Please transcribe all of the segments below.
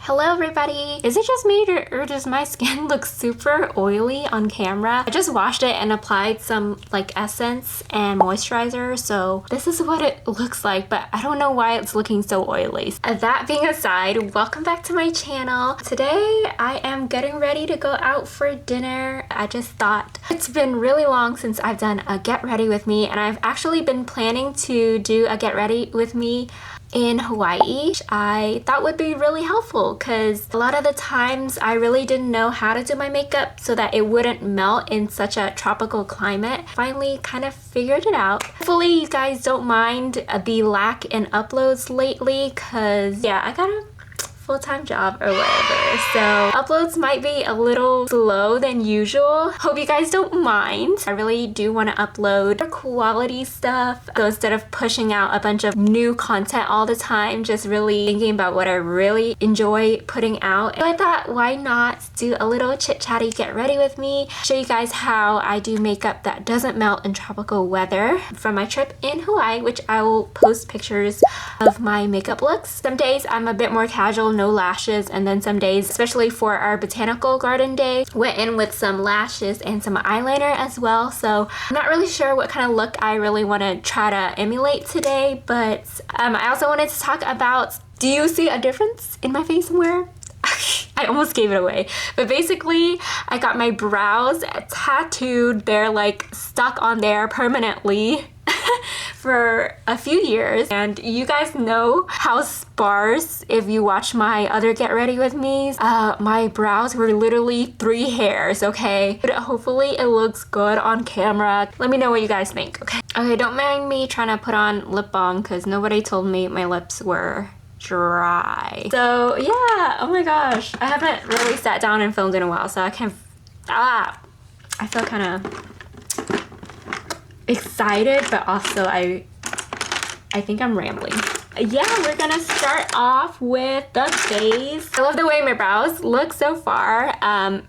Hello everybody! Is it just me or does my skin look super oily on camera? I just washed it and applied some like essence and moisturizer, so this is what it looks like, but I don't know why it's looking so oily. That being aside, welcome back to my channel. Today I am getting ready to go out for dinner. I just thought it's been really long since I've done a get ready with me, and I've actually been planning to do a get ready with me in Hawaii. I thought would be really helpful because a lot of the times I really didn't know how to do my makeup so that it wouldn't melt in such a tropical climate. Finally kind of figured it out. Hopefully you guys don't mind the lack in uploads lately because yeah, I got a full-time job or whatever, so uploads might be a little slow than usual. Hope you guys don't mind. I really do want to upload quality stuff, so instead of pushing out a bunch of new content all the time, just really thinking about what I really enjoy putting out. So I thought, why not do a little chit-chatty get ready with me, show you guys how I do makeup that doesn't melt in tropical weather from my trip in Hawaii, which I will post pictures of my makeup looks. Some days I'm a bit more casual, no lashes, and then some days, especially for our botanical garden day, went in with some lashes and some eyeliner as well. So I'm not really sure what kind of look I really want to try to emulate today, but I also wanted to talk about, do you see a difference in my face somewhere? I almost gave it away, but basically I got my brows tattooed. They're like stuck on there permanently for a few years, and you guys know how sparse, if you watch my other get ready with me, my brows were literally 3 hairs, okay? But hopefully it looks good on camera. Let me know what you guys think, okay? Okay, don't mind me trying to put on lip balm because nobody told me my lips were dry. So yeah, oh my gosh, I haven't really sat down and filmed in a while, so I can I feel kind of excited, but also I think I'm rambling. Yeah, we're gonna start off with the base. I love the way my brows look so far.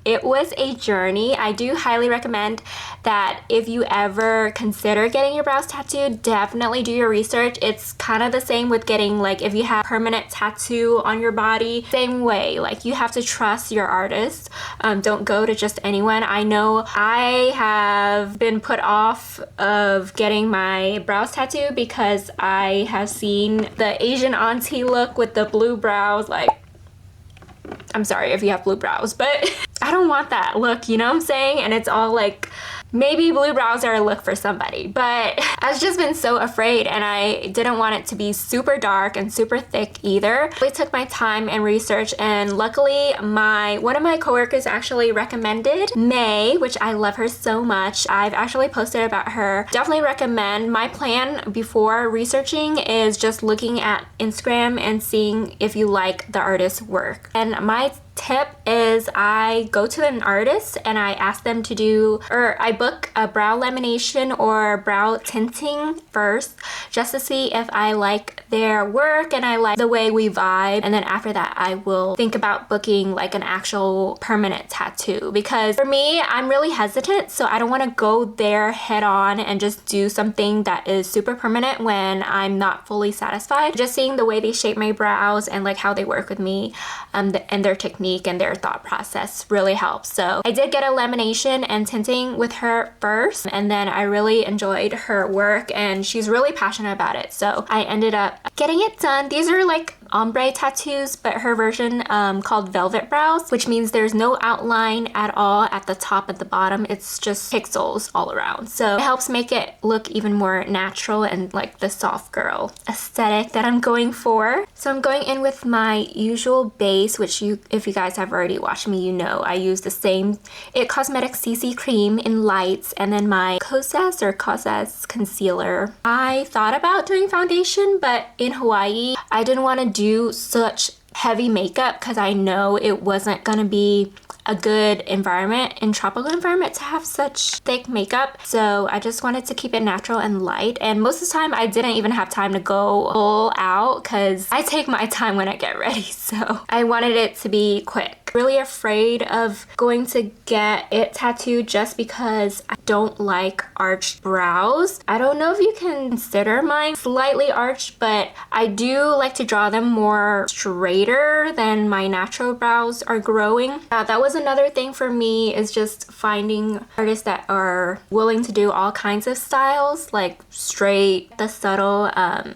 It was a journey. I do highly recommend that if you ever consider getting your brows tattooed, definitely do your research. It's kind of the same with getting, like, if you have permanent tattoo on your body, same way. Like, you have to trust your artist. Don't go to just anyone. I know I have been put off of getting my brows tattooed because I have seen the Asian auntie look with the blue brows. Like, I'm sorry if you have blue brows, but I don't want that look, you know what I'm saying? And it's all like, maybe blue brows are a look for somebody, but I've just been so afraid, and I didn't want it to be super dark and super thick either. I took my time and research, and luckily one of my coworkers actually recommended May, which I love her so much. I've actually posted about her. Definitely recommend. My plan before researching is just looking at Instagram and seeing if you like the artist's work. And my tip is I go to an artist and I ask them to do, or I book a brow lamination or brow tinting first, just to see if I like their work and I like the way we vibe, and then after that I will think about booking like an actual permanent tattoo, because for me, I'm really hesitant, so I don't want to go there head on and just do something that is super permanent when I'm not fully satisfied. Just seeing the way they shape my brows and like how they work with me, and their technique and their thought process really helps. So I did get a lamination and tinting with her first, and then I really enjoyed her work and she's really passionate about it, so I ended up getting it done. These are like ombre tattoos, but her version called velvet brows, which means there's no outline at all at the top and the bottom. It's just pixels all around, so it helps make it look even more natural and like the soft girl aesthetic that I'm going for. So I'm going in with my usual base, which if you guys have already watched me, you know I use the same It Cosmetics CC cream in lights, and then my Kosas concealer. I thought about doing foundation, but in Hawaii I didn't want to do such heavy makeup because I know it wasn't gonna be a good environment, in tropical environment, to have such thick makeup. So I just wanted to keep it natural and light, and most of the time I didn't even have time to go full out because I take my time when I get ready, so I wanted it to be quick. really afraid of going to get it tattooed just because I don't like arched brows. I don't know if you can consider mine slightly arched, but I do like to draw them more straighter than my natural brows are growing. That was another thing for me, is just finding artists that are willing to do all kinds of styles, like straight. The subtle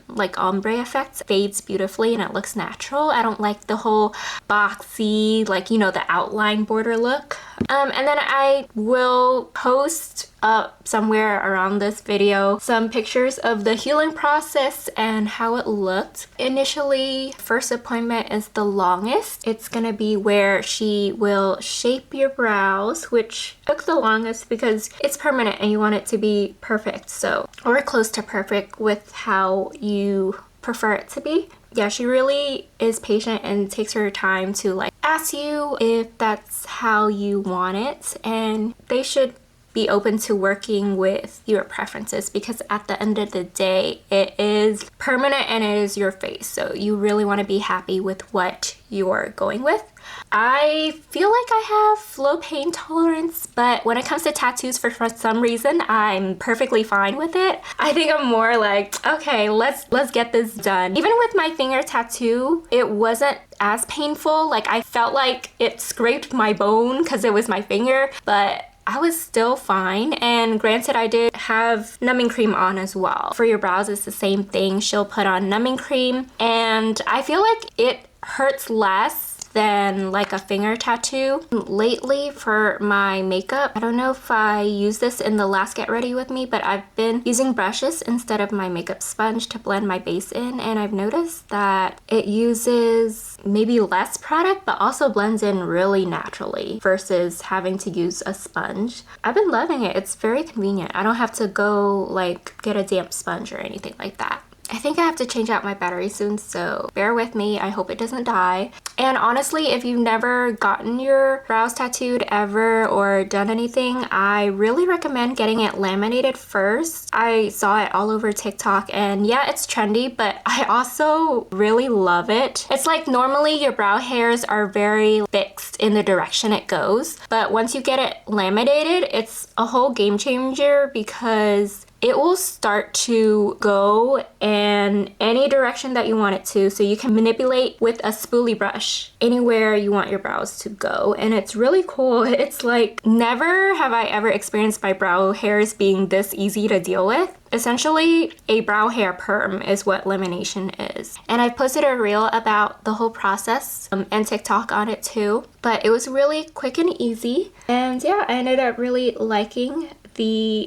like ombre effect fades beautifully and it looks natural. I don't like the whole boxy, like, you know, the outline border look. And then I will post up somewhere around this video some pictures of the healing process and how it looked. Initially, first appointment is the longest. It's gonna be where she will shape your brows, which took the longest because it's permanent and you want it to be perfect, so, or close to perfect with how you prefer it to be. Yeah, she really is patient and takes her time to like ask you if that's how you want it, and they should be open to working with your preferences because at the end of the day, it is permanent and it is your face, so you really want to be happy with what you're going with. I feel like I have low pain tolerance, but when it comes to tattoos, for some reason, I'm perfectly fine with it. I think I'm more like, okay, let's get this done. Even with my finger tattoo, it wasn't as painful. Like, I felt like it scraped my bone because it was my finger, but I was still fine. And granted, I did have numbing cream on as well. For your brows, it's the same thing. She'll put on numbing cream, and I feel like it hurts less than like a finger tattoo. Lately for my makeup, I don't know if I used this in the last Get Ready With Me, but I've been using brushes instead of my makeup sponge to blend my base in, and I've noticed that it uses maybe less product but also blends in really naturally versus having to use a sponge. I've been loving it. It's very convenient. I don't have to go like get a damp sponge or anything like that. I think I have to change out my battery soon, so bear with me. I hope it doesn't die. And honestly, if you've never gotten your brows tattooed ever or done anything, I really recommend getting it laminated first. I saw it all over TikTok, and yeah, it's trendy, but I also really love it. It's like normally your brow hairs are very fixed in the direction it goes, but once you get it laminated, it's a whole game changer because it will start to go in any direction that you want it to, so you can manipulate with a spoolie brush anywhere you want your brows to go, and it's really cool. It's like, never have I ever experienced my brow hairs being this easy to deal with. Essentially, a brow hair perm is what lamination is. And I've posted a reel about the whole process and TikTok on it too, but it was really quick and easy. And yeah, I ended up really liking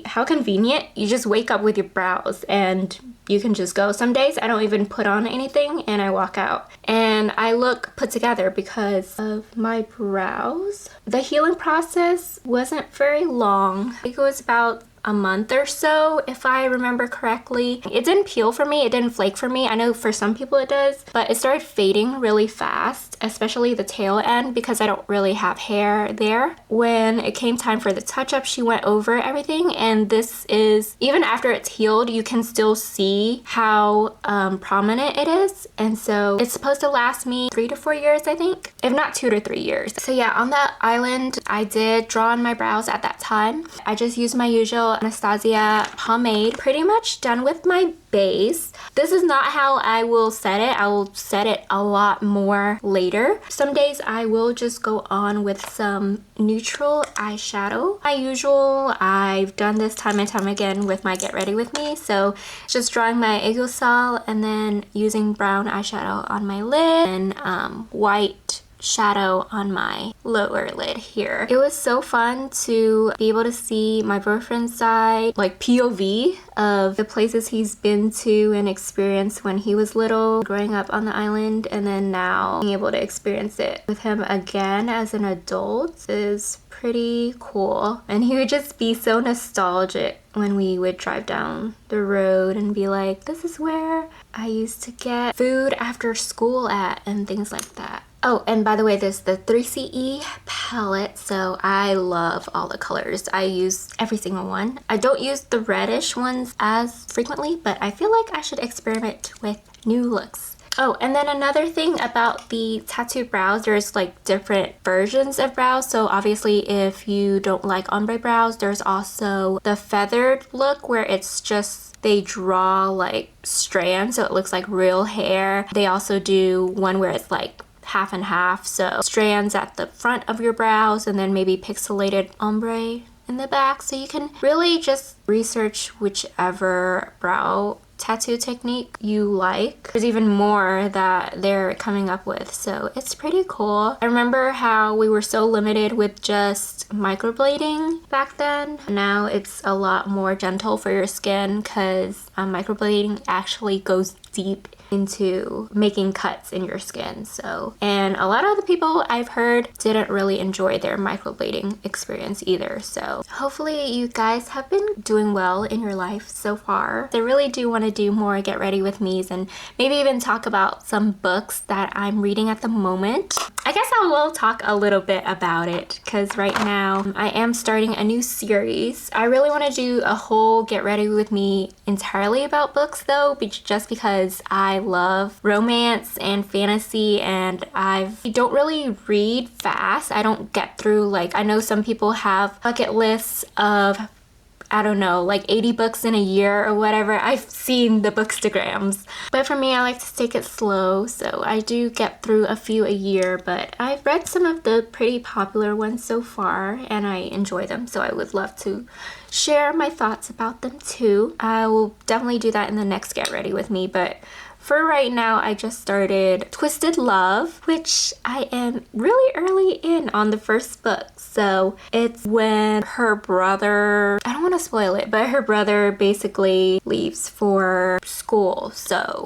how convenient. You just wake up with your brows and you can just go. Some days I don't even put on anything and I walk out and I look put together because of my brows. The healing process wasn't very long. I think it was about a month or so, if I remember correctly. It didn't peel for me, it didn't flake for me. I know for some people it does, but it started fading really fast, especially the tail end because I don't really have hair there. When it came time for the touch-up, she went over everything, and this is, even after it's healed, you can still see how prominent it is. And so it's supposed to last me 3 to 4 years, I think, if not 2 to 3 years. So yeah, on that island, I did draw on my brows at that time. I just used my usual Anastasia pomade. Pretty much done with my base. This is not how I will set it. I will set it a lot more later. Some days I will just go on with some neutral eyeshadow. My usual, I've done this time and time again with my Get Ready With Me. So just drawing my aegosol and then using brown eyeshadow on my lid and white shadow on my lower lid here. It was so fun to be able to see my boyfriend's side, like POV of the places he's been to and experienced when he was little, growing up on the island, and then now being able to experience it with him again as an adult is pretty cool. And he would just be so nostalgic when we would drive down the road and be like, this is where I used to get food after school at, and things like that. Oh, and by the way, there's the 3CE palette, so I love all the colors. I use every single one. I don't use the reddish ones as frequently, but I feel like I should experiment with new looks. Oh, and then another thing about the tattooed brows, there's like different versions of brows. So obviously if you don't like ombre brows, there's also the feathered look where it's just they draw like strands so it looks like real hair. They also do one where it's like half and half, so strands at the front of your brows and then maybe pixelated ombre in the back. So you can really just research whichever brow tattoo technique you like. There's even more that they're coming up with, so it's pretty cool. I remember how we were so limited with just microblading back then. Now it's a lot more gentle for your skin because microblading actually goes deep into making cuts in your skin. So, and a lot of the people I've heard didn't really enjoy their microblading experience either. So hopefully you guys have been doing well in your life so far. I really do want to do more get ready with me's and maybe even talk about some books that I'm reading at the moment. I guess I will talk a little bit about it because right now I am starting a new series. I really want to do a whole get ready with me entirely about books though, just because I love romance and fantasy, and I don't really read fast. I don't get through, like, I know some people have bucket lists of, I don't know, like 80 books in a year or whatever. I've seen the bookstagrams. But for me, I like to take it slow, so I do get through a few a year, but I've read some of the pretty popular ones so far and I enjoy them, so I would love to share my thoughts about them too. I will definitely do that in the next Get Ready With Me, but for right now, I just started Twisted Love, which I am really early in on the first book. So it's when her brother, I don't want to spoil it, but her brother basically leaves for school,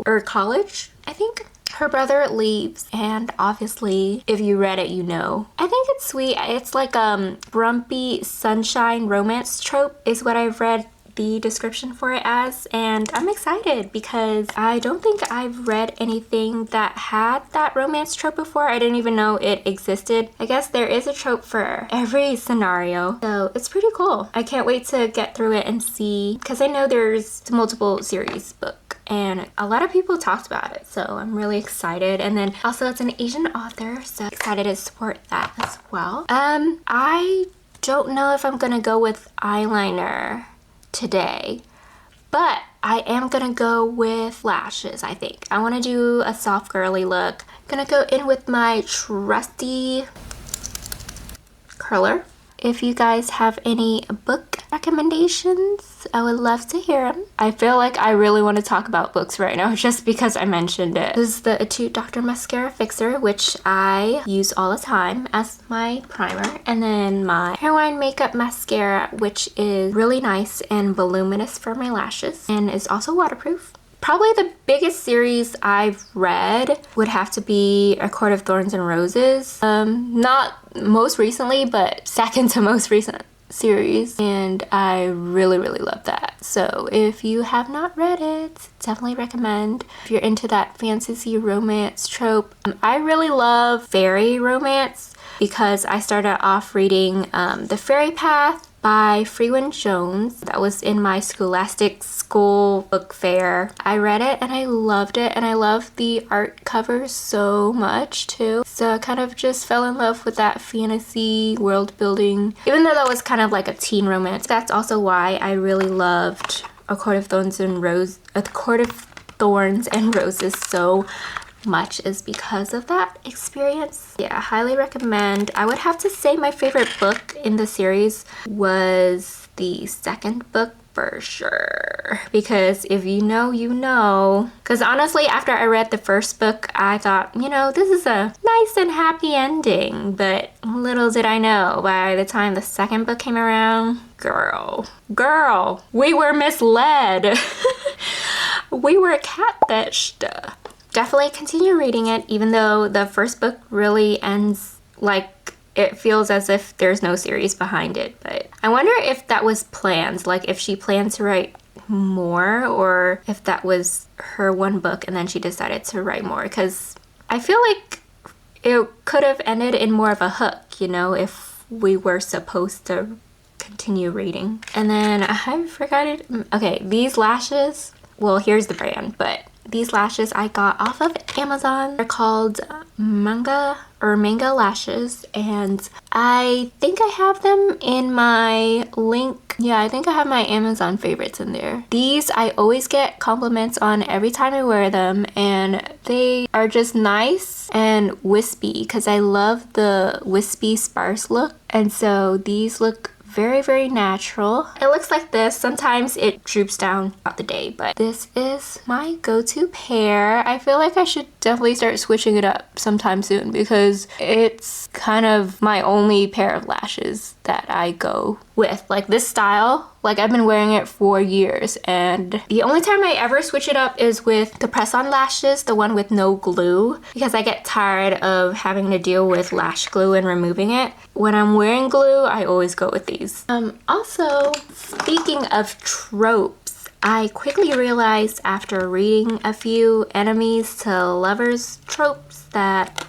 or college, I think. Her brother leaves, and obviously if you read it, you know. I think it's sweet. It's like grumpy sunshine romance trope is what I've read the description for it as, and I'm excited because I don't think I've read anything that had that romance trope before. I didn't even know it existed. I guess there is a trope for every scenario, so it's pretty cool. I can't wait to get through it and see, because I know there's a multiple series book and a lot of people talked about it, so I'm really excited. And then also it's an Asian author, so excited to support that as well. I don't know if I'm gonna go with eyeliner today, but I am gonna go with lashes. I think I want to do a soft girly look. Gonna go in with my trusty curler. If you guys have any book recommendations, I would love to hear them. I feel like I really want to talk about books right now just because I mentioned it. This is the Etude Dr. Mascara Fixer, which I use all the time as my primer. And then my Hairline Makeup Mascara, which is really nice and voluminous for my lashes and is also waterproof. Probably the biggest series I've read would have to be A Court of Thorns and Roses. Not most recently, but second to most recent series, and I really love that. So if you have not read it, definitely recommend. If you're into that fantasy romance trope, I really love fairy romance because I started off reading The Fairy Path by Freewen Jones. That was in my Scholastic school book fair. I read it and I loved it, and I love the art covers so much too. So I kind of just fell in love with that fantasy world building, even though that was kind of like a teen romance. That's also why I really loved A Court of Thorns and Roses so much, is because of that experience. Yeah, I highly recommend. I would have to say my favorite book in the series was the second book for sure, because if you know, you know. Because honestly, after I read the first book, I thought, you know, this is a nice and happy ending, but little did I know, by the time the second book came around, girl, we were misled. We were catfished. Definitely continue reading it, even though the first book really ends like it feels as if there's no series behind it. But I wonder if that was planned, like if she planned to write more, or if that was her one book and then she decided to write more, because I feel like it could have ended in more of a hook, you know, if we were supposed to continue reading. And then I forgot it. Okay, these lashes, well, here's the brand, but These lashes I got off of Amazon. They're called manga lashes, and I think I have them in my link. Yeah, I think I have my Amazon favorites in there. These I always get compliments on every time I wear them, and they are just nice and wispy because I love the wispy sparse look, and so these look very, very natural. It looks like this. Sometimes it droops down throughout the day, but this is my go-to pair. I feel like I should definitely start switching it up sometime soon because it's kind of my only pair of lashes that I go with. Like this style, like I've been wearing it for years, and the only time I ever switch it up is with the press-on lashes, the one with no glue, because I get tired of having to deal with lash glue and removing it. When I'm wearing glue, I always go with these. Also, speaking of tropes, I quickly realized after reading a few enemies to lovers tropes that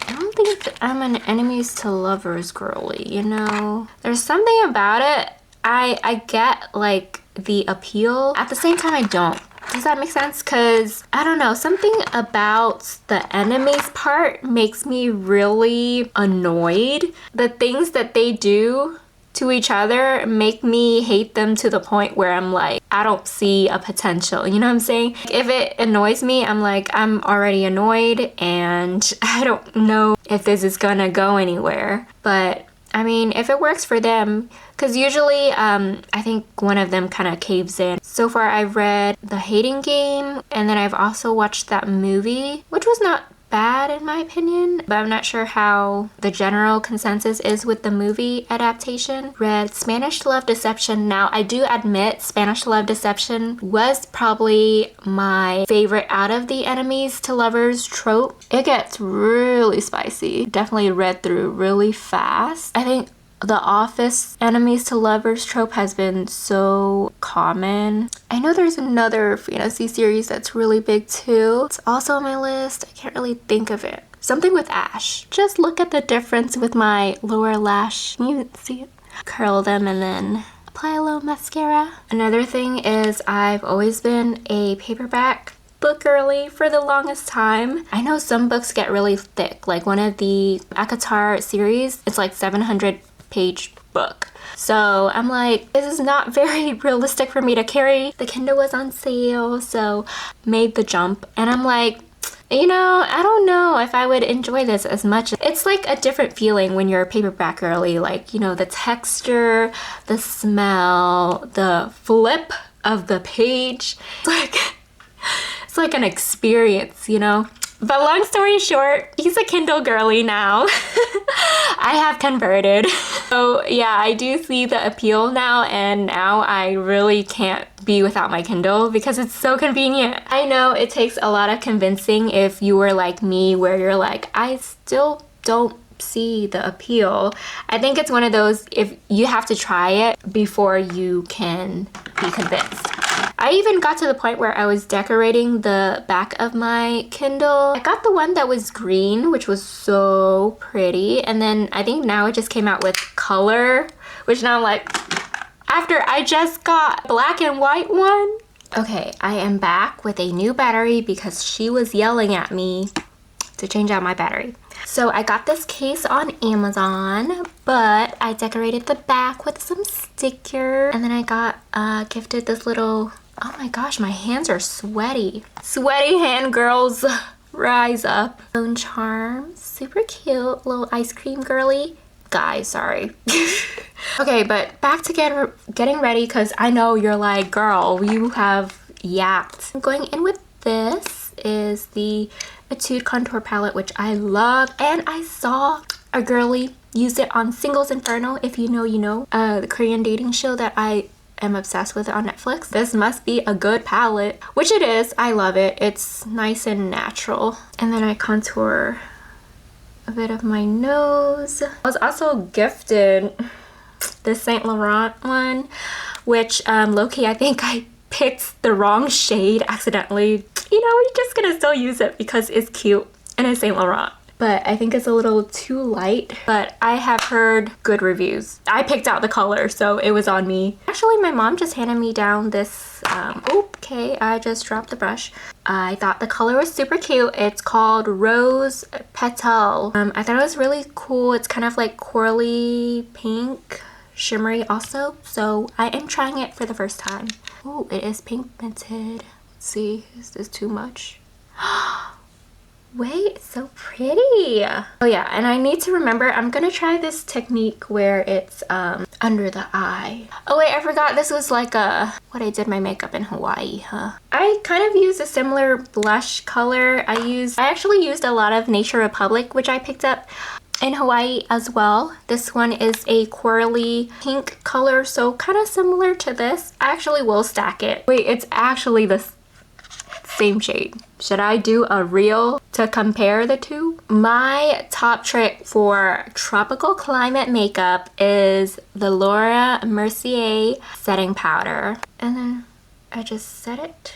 I don't think I'm an enemies to lovers girly, you know? There's something about it. I get like the appeal. At the same time, I don't. Does that make sense? Because I don't know, something about the enemies part makes me really annoyed. The things that they do to each other make me hate them to the point where I'm like, I don't see a potential, you know what I'm saying? If it annoys me, I'm like, I'm already annoyed and I don't know if this is gonna go anywhere. But I mean, if it works for them, because usually I think one of them kind of caves in. So far I've read The Hating Game, and then I've also watched that movie, which was not bad in my opinion, but I'm not sure how the general consensus is with the movie adaptation. Read Spanish Love Deception. Now I do admit Spanish Love Deception was probably my favorite out of the enemies to lovers trope. It gets really spicy. Definitely read through really fast. I think the Office enemies to lovers trope has been so common. I know there's another fantasy series that's really big too. It's also on my list. I can't really think of it. Something with Ash. Just look at the difference with my lower lash. Can you see it? Curl them and then apply a little mascara. Another thing is I've always been a paperback book girly for the longest time. I know some books get really thick. Like one of the acotar series, it's like 700-page book. So I'm like, this is not very realistic for me to carry. The Kindle was on sale, so made the jump. And I'm like, you know, I don't know if I would enjoy this as much. It's like a different feeling when you're a paperback girly. Like, you know, the texture, the smell, the flip of the page. It's like an experience, you know? But long story short, he's a Kindle girly now. I have converted. So yeah, I do see the appeal now, and now I really can't be without my Kindle because it's so convenient. I know it takes a lot of convincing if you were like me, where you're like, I still don't see the appeal. I think it's one of those, if you have to try it before you can be convinced. I even got to the point where I was decorating the back of my Kindle. I got the one that was green, which was so pretty. And then I think now it just came out with color, which now I'm like, after I just got black and white one. Okay, I am back with a new battery because she was yelling at me to change out my battery. So I got this case on Amazon, but I decorated the back with some stickers. And then I got gifted this little, oh my gosh, my hands are sweaty. Sweaty hand girls, rise up. Bone charm, super cute, little ice cream girly. Guys, sorry. Okay, but back to getting ready because I know you're like, girl, you have yapped. I'm going in with this is the Etude Contour Palette, which I love, and I saw a girly use it on Singles Inferno. If you know, you know. The Korean dating show that I am obsessed with on Netflix. This must be a good palette, which it is. I love it. It's nice and natural. And then I contour a bit of my nose. I was also gifted the Saint Laurent one, which low-key I think I picked the wrong shade accidentally. You know, we're just gonna still use it because it's cute and it's Saint Laurent. but I think it's a little too light. But I have heard good reviews. I picked out the color, so it was on me. Actually, my mom just handed me down this, okay, I just dropped the brush. I thought the color was super cute. It's called Rose Petal. I thought it was really cool. It's kind of like corally pink, shimmery also. So I am trying it for the first time. Oh, it is pigmented. Let's see, is this too much? Wait, it's so pretty. Oh yeah, and I need to remember, I'm gonna try this technique where it's under the eye. Oh wait, I forgot this was like what I did my makeup in Hawaii, huh? I kind of used a similar blush color. I actually used a lot of Nature Republic, which I picked up in Hawaii as well. This one is a corally pink color, so kind of similar to this. I actually will stack it. Wait, it's actually the same shade. Should I do a reel to compare the two? My top trick for tropical climate makeup is the Laura Mercier setting powder. And then I just set it.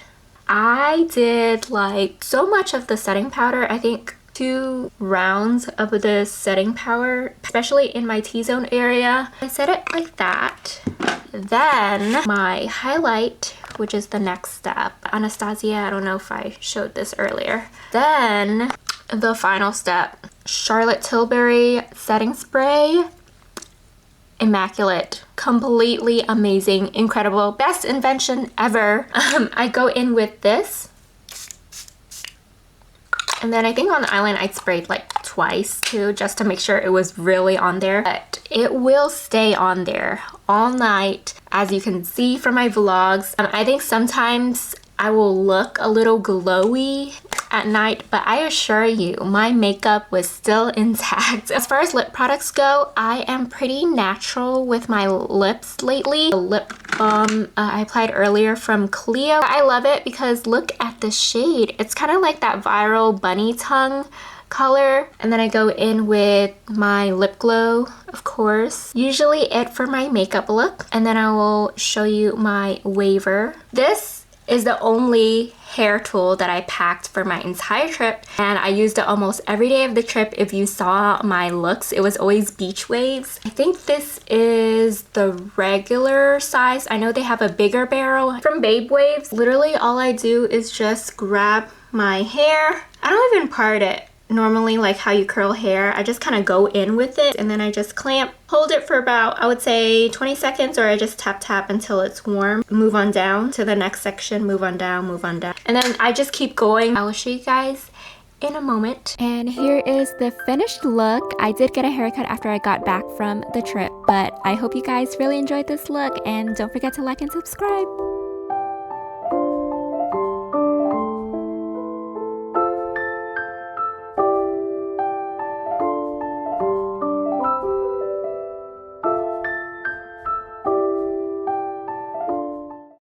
I did like so much of the setting powder. I think 2 rounds of the setting powder, especially in my T-zone area. I set it like that. Then my highlight, which is the next step. Anastasia, I don't know if I showed this earlier. Then the final step, Charlotte Tilbury setting spray. Immaculate, completely amazing, incredible, best invention ever. I go in with this. And then I think on the eyeliner I sprayed like twice too, just to make sure it was really on there. But it will stay on there all night, as you can see from my vlogs. I think sometimes I will look a little glowy at night, but I assure you my makeup was still intact. As far as lip products go, I am pretty natural with my lips lately. The lip balm I applied earlier from Clio. I love it because look at the shade. It's kind of like that viral bunny tongue color. And then I go in with my lip glow, of course. Usually it for my makeup look. And then I will show you my waver. This is the only hair tool that I packed for my entire trip, and I used it almost every day of the trip. If you saw my looks, it was always beach waves. I think this is the regular size. I know they have a bigger barrel from Babe Waves. Literally all I do is just grab my hair. I don't even part it normally like how you curl hair. I just kind of go in with it, and then I just clamp, hold it for about, I would say 20 seconds, or I just tap until it's warm. Move on down to the next section, move on down, move on down. And then I just keep going. I will show you guys in a moment. And here is the finished look. I did get a haircut after I got back from the trip, but I hope you guys really enjoyed this look, and don't forget to like and subscribe.